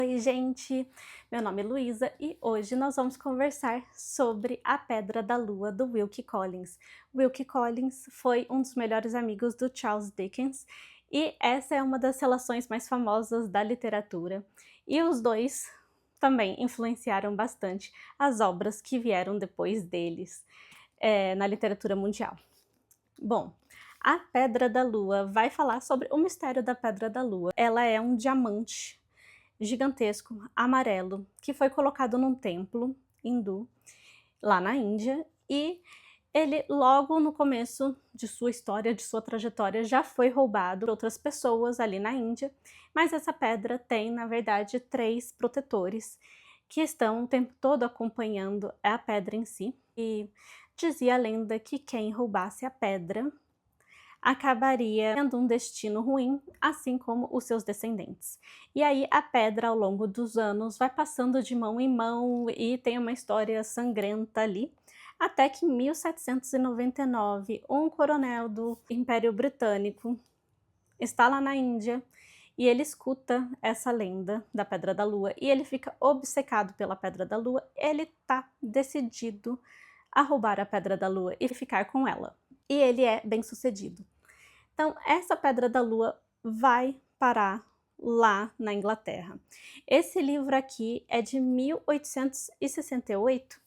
Oi, gente! Meu nome é Luísa e hoje nós vamos conversar sobre A Pedra da Lua, do Wilkie Collins. Wilkie Collins foi um dos melhores amigos do Charles Dickens e essa é uma das relações mais famosas da literatura. E os dois também influenciaram bastante as obras que vieram depois deles na literatura mundial. Bom, A Pedra da Lua vai falar sobre o mistério da Pedra da Lua. Ela é um diamante gigantesco, amarelo, que foi colocado num templo hindu, lá na Índia, e ele logo no começo de sua história, de sua trajetória, já foi roubado por outras pessoas ali na Índia, mas essa pedra tem, na verdade, 3 protetores que estão o tempo todo acompanhando a pedra em si, e dizia a lenda que quem roubasse a pedra acabaria tendo um destino ruim, assim como os seus descendentes. E aí a pedra, ao longo dos anos, vai passando de mão em mão e tem uma história sangrenta ali, até que em 1799, um coronel do Império Britânico está lá na Índia e ele escuta essa lenda da Pedra da Lua e ele fica obcecado pela Pedra da Lua. Ele tá decidido a roubar a Pedra da Lua e ficar com ela. E ele é bem sucedido. Então, essa Pedra da Lua vai parar lá na Inglaterra. Esse livro aqui é de 1868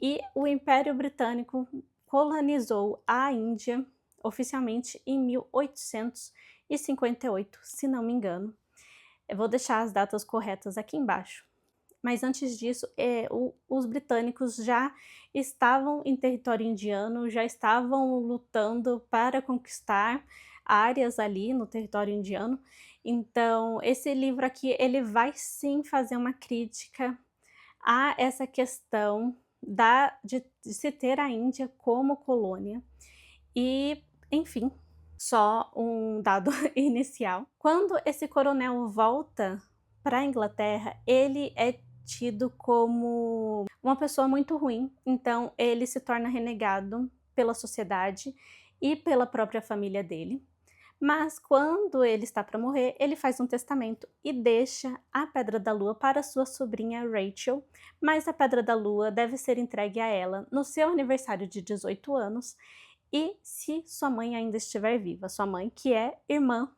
e o Império Britânico colonizou a Índia oficialmente em 1858, se não me engano. Eu vou deixar as datas corretas aqui embaixo. Mas antes disso, os britânicos já estavam em território indiano, já estavam lutando para conquistar áreas ali no território indiano. Então, esse livro aqui, ele vai sim fazer uma crítica a essa questão de se ter a Índia como colônia. E, enfim, só um dado inicial. Quando esse coronel volta para a Inglaterra, ele é tido como uma pessoa muito ruim, então ele se torna renegado pela sociedade e pela própria família dele. Mas quando ele está para morrer, ele faz um testamento e deixa a Pedra da Lua para sua sobrinha Rachel, mas a Pedra da Lua deve ser entregue a ela no seu aniversário de 18 anos e se sua mãe ainda estiver viva, sua mãe que é irmã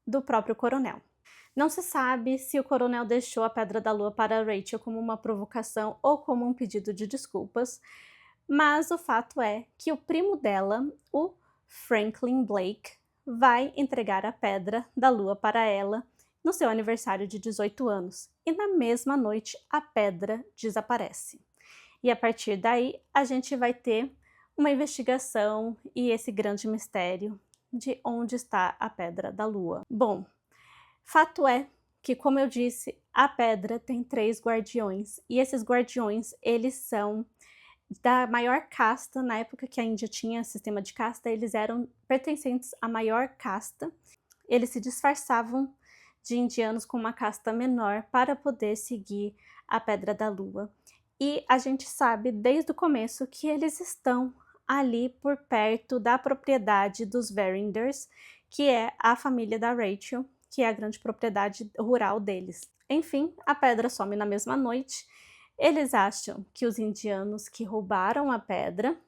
do próprio coronel. Não se sabe se o coronel deixou a Pedra da Lua para Rachel como uma provocação ou como um pedido de desculpas, mas o fato é que o primo dela, o Franklin Blake, vai entregar a Pedra da Lua para ela no seu aniversário de 18 anos, e na mesma noite a pedra desaparece. E a partir daí a gente vai ter uma investigação e esse grande mistério de onde está a Pedra da Lua. Bom, fato é que, como eu disse, a pedra tem 3 guardiões, e esses guardiões, eles são da maior casta. Na época que a Índia tinha sistema de casta, eles eram pertencentes à maior casta. Eles se disfarçavam de indianos com uma casta menor para poder seguir a Pedra da Lua. E a gente sabe desde o começo que eles estão ali por perto da propriedade dos Verrinders, que é a família da Rachel, que é a grande propriedade rural deles. Enfim, a pedra some na mesma noite. Eles acham que os indianos que roubaram a pedra,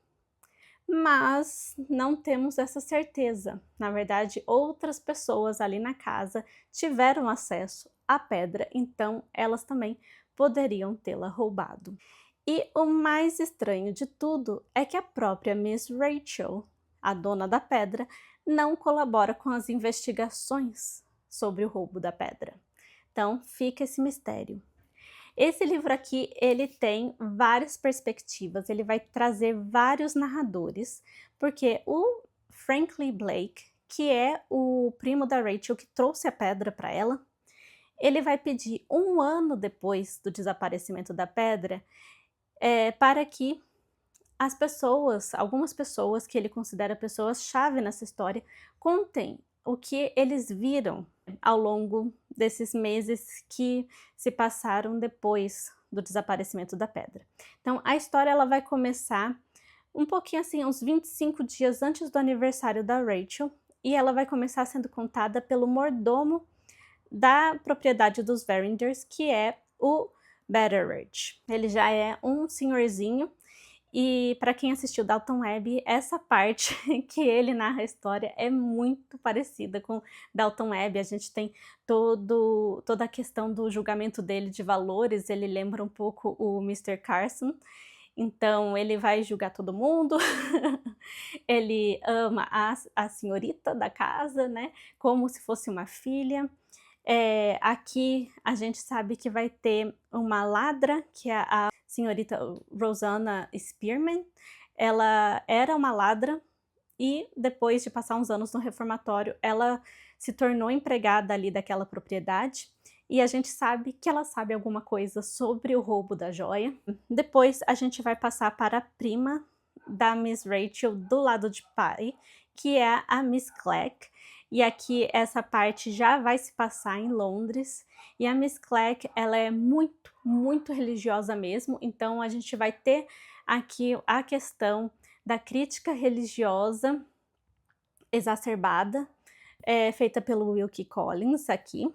mas não temos essa certeza. Na verdade, outras pessoas ali na casa tiveram acesso à pedra, então elas também poderiam tê-la roubado. E o mais estranho de tudo é que a própria Miss Rachel, a dona da pedra, não colabora com as investigações sobre o roubo da pedra. Então fica esse mistério. Esse livro aqui, ele tem várias perspectivas, ele vai trazer vários narradores, porque o Franklin Blake, que é o primo da Rachel que trouxe a pedra para ela, ele vai pedir 1 ano depois do desaparecimento da pedra, para que as pessoas, algumas pessoas que ele considera pessoas-chave nessa história, contem o que eles viram ao longo desses meses que se passaram depois do desaparecimento da pedra. Então, a história ela vai começar um pouquinho assim, uns 25 dias antes do aniversário da Rachel, e ela vai começar sendo contada pelo mordomo da propriedade dos Verrinders, que é o Betteridge. Ele já é um senhorzinho, e para quem assistiu Downton Abbey, essa parte que ele narra a história é muito parecida com Downton Abbey. A gente tem toda a questão do julgamento dele de valores, ele lembra um pouco o Mr. Carson. Então ele vai julgar todo mundo, ele ama a senhorita da casa, né, como se fosse uma filha. Aqui a gente sabe que vai ter uma ladra, que é a senhorita Rosanna Spearman. Ela era uma ladra e depois de passar uns anos no reformatório, ela se tornou empregada ali daquela propriedade, e a gente sabe que ela sabe alguma coisa sobre o roubo da joia. Depois a gente vai passar para a prima da Miss Rachel do lado de pai, que é a Miss Clegg, e aqui essa parte já vai se passar em Londres, e a Miss Clegg, ela é muito, muito religiosa mesmo, então a gente vai ter aqui a questão da crítica religiosa exacerbada, feita pelo Wilkie Collins aqui.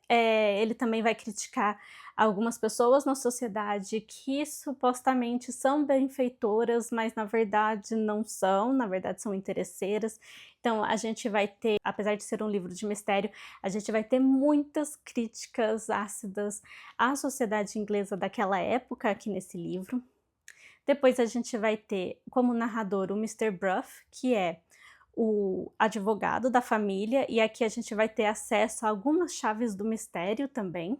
Ele também vai criticar algumas pessoas na sociedade que supostamente são benfeitoras, mas na verdade não são, na verdade são interesseiras. Então a gente vai ter, apesar de ser um livro de mistério, a gente vai ter muitas críticas ácidas à sociedade inglesa daquela época aqui nesse livro. Depois a gente vai ter como narrador o Mr. Bruff, que é o advogado da família, e aqui a gente vai ter acesso a algumas chaves do mistério também.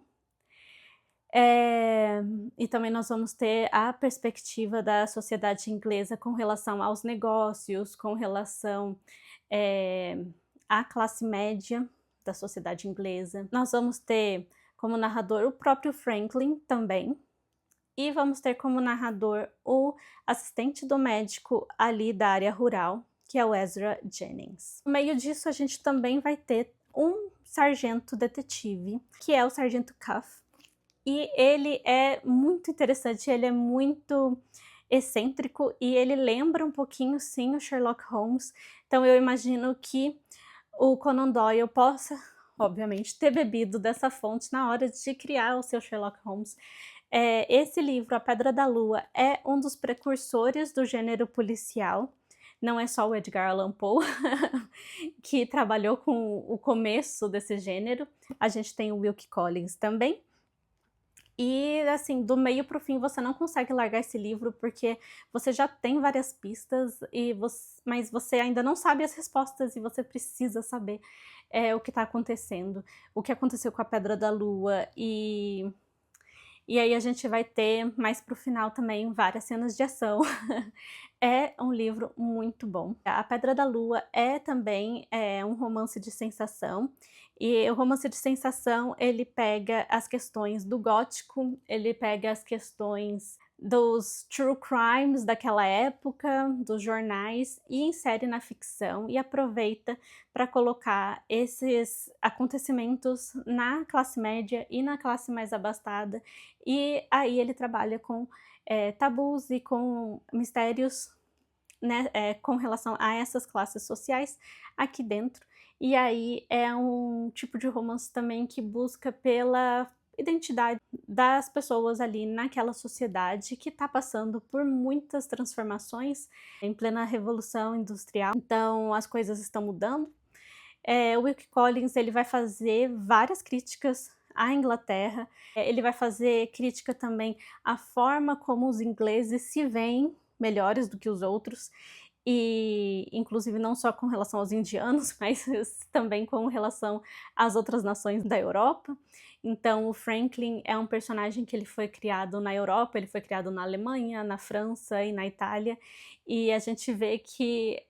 E também nós vamos ter a perspectiva da sociedade inglesa com relação aos negócios, com relação à classe média da sociedade inglesa. Nós vamos ter como narrador o próprio Franklin também, e vamos ter como narrador o assistente do médico ali da área rural, que é o Ezra Jennings. No meio disso, a gente também vai ter um sargento detetive, que é o Sargento Cuff, e ele é muito interessante, ele é muito excêntrico, e ele lembra um pouquinho, sim, o Sherlock Holmes. Então eu imagino que o Conan Doyle possa, obviamente, ter bebido dessa fonte na hora de criar o seu Sherlock Holmes. Esse livro, A Pedra da Lua, é um dos precursores do gênero policial. Não é só o Edgar Allan Poe que trabalhou com o começo desse gênero. A gente tem o Wilkie Collins também. E, assim, do meio para o fim, você não consegue largar esse livro, porque você já tem várias pistas, mas você ainda não sabe as respostas, e você precisa saber o que está acontecendo, o que aconteceu com a Pedra da Lua, e aí a gente vai ter, mais pro final também, várias cenas de ação. É um livro muito bom. A Pedra da Lua é também um romance de sensação, e o romance de sensação, ele pega as questões do gótico, ele pega as questões dos true crimes daquela época, dos jornais, e insere na ficção, e aproveita para colocar esses acontecimentos na classe média e na classe mais abastada, e aí ele trabalha com tabus e com mistérios, né, com relação a essas classes sociais aqui dentro. E aí é um tipo de romance também que busca pela identidade das pessoas ali naquela sociedade que está passando por muitas transformações em plena revolução industrial. Então as coisas estão mudando. O Wilkie Collins, ele vai fazer várias críticas à Inglaterra, ele vai fazer crítica também à forma como os ingleses se veem melhores do que os outros, e inclusive não só com relação aos indianos, mas também com relação às outras nações da Europa. Então o Franklin é um personagem que ele foi criado na Europa, ele foi criado na Alemanha, na França e na Itália, e a gente vê que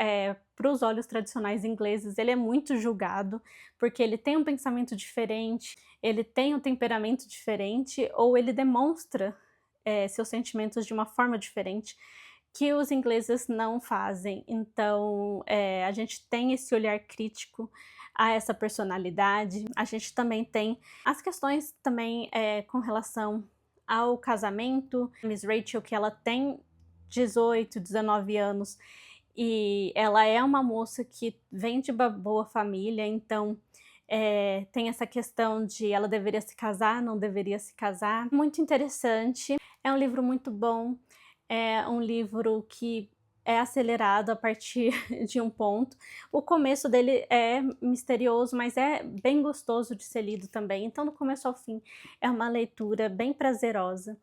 para os olhos tradicionais ingleses ele é muito julgado, porque ele tem um pensamento diferente, ele tem um temperamento diferente, ou ele demonstra seus sentimentos de uma forma diferente, que os ingleses não fazem. Então a gente tem esse olhar crítico a essa personalidade. A gente também tem as questões também com relação ao casamento. Miss Rachel, que ela tem 18, 19 anos, e ela é uma moça que vem de uma boa família, então Tem essa questão de ela deveria se casar, não deveria se casar. Muito interessante, é um livro muito bom, é um livro que é acelerado a partir de um ponto. O começo dele é misterioso, mas é bem gostoso de ser lido também, então do começo ao fim é uma leitura bem prazerosa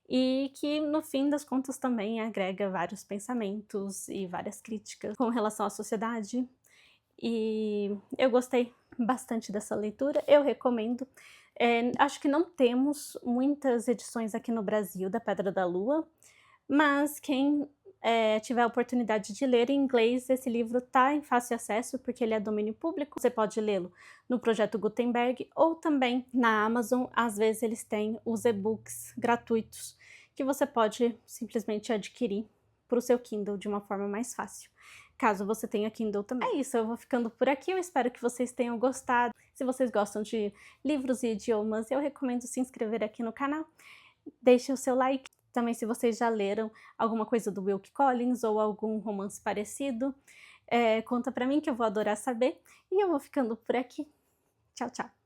e que no fim das contas também agrega vários pensamentos e várias críticas com relação à sociedade, e eu gostei bastante dessa leitura, eu recomendo. Acho que não temos muitas edições aqui no Brasil da Pedra da Lua, mas quem tiver a oportunidade de ler em inglês, esse livro está em fácil acesso, porque ele é domínio público, você pode lê-lo no Projeto Gutenberg ou também na Amazon. Às vezes eles têm os e-books gratuitos, que você pode simplesmente adquirir para o seu Kindle de uma forma mais fácil, caso você tenha Kindle também. É isso, eu vou ficando por aqui, eu espero que vocês tenham gostado. Se vocês gostam de livros e idiomas, eu recomendo se inscrever aqui no canal, deixe o seu like. Também, se vocês já leram alguma coisa do Wilkie Collins ou algum romance parecido, conta pra mim que eu vou adorar saber. E eu vou ficando por aqui. Tchau, tchau!